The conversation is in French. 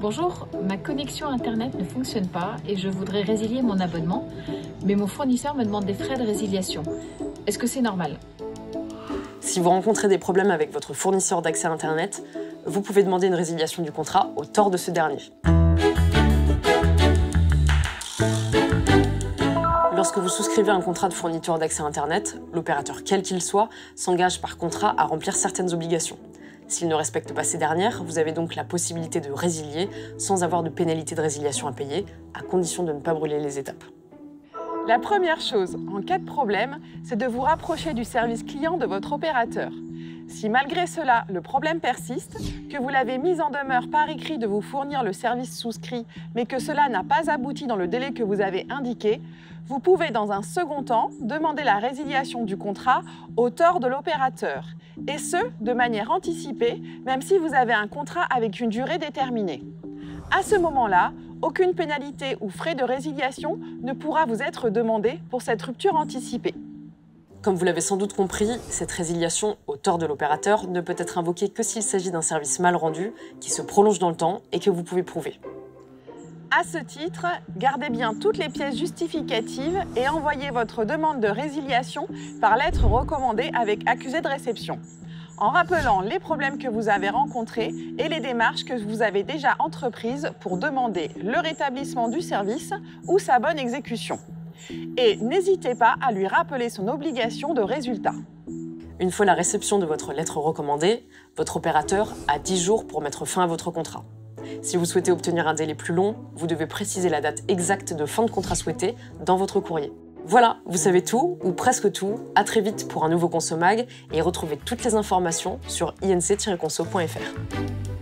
Bonjour, ma connexion Internet ne fonctionne pas et je voudrais résilier mon abonnement, mais mon fournisseur me demande des frais de résiliation. Est-ce que c'est normal? Si vous rencontrez des problèmes avec votre fournisseur d'accès Internet, vous pouvez demander une résiliation du contrat au tort de ce dernier. Lorsque vous souscrivez un contrat de fourniture d'accès Internet, l'opérateur quel qu'il soit s'engage par contrat à remplir certaines obligations. S'il ne respecte pas ces dernières, vous avez donc la possibilité de résilier sans avoir de pénalité de résiliation à payer, à condition de ne pas brûler les étapes. La première chose, en cas de problème, c'est de vous rapprocher du service client de votre opérateur. Si malgré cela, le problème persiste, que vous l'avez mis en demeure par écrit de vous fournir le service souscrit, mais que cela n'a pas abouti dans le délai que vous avez indiqué, vous pouvez dans un second temps demander la résiliation du contrat au tort de l'opérateur, et ce, de manière anticipée, même si vous avez un contrat avec une durée déterminée. À ce moment-là, aucune pénalité ou frais de résiliation ne pourra vous être demandé pour cette rupture anticipée. Comme vous l'avez sans doute compris, cette résiliation au tort de l'opérateur ne peut être invoquée que s'il s'agit d'un service mal rendu, qui se prolonge dans le temps et que vous pouvez prouver. À ce titre, gardez bien toutes les pièces justificatives et envoyez votre demande de résiliation par lettre recommandée avec accusé de réception, en rappelant les problèmes que vous avez rencontrés et les démarches que vous avez déjà entreprises pour demander le rétablissement du service ou sa bonne exécution. Et n'hésitez pas à lui rappeler son obligation de résultat. Une fois la réception de votre lettre recommandée, votre opérateur a 10 jours pour mettre fin à votre contrat. Si vous souhaitez obtenir un délai plus long, vous devez préciser la date exacte de fin de contrat souhaitée dans votre courrier. Voilà, vous savez tout, ou presque tout. À très vite pour un nouveau Consomag et retrouvez toutes les informations sur inc-conso.fr.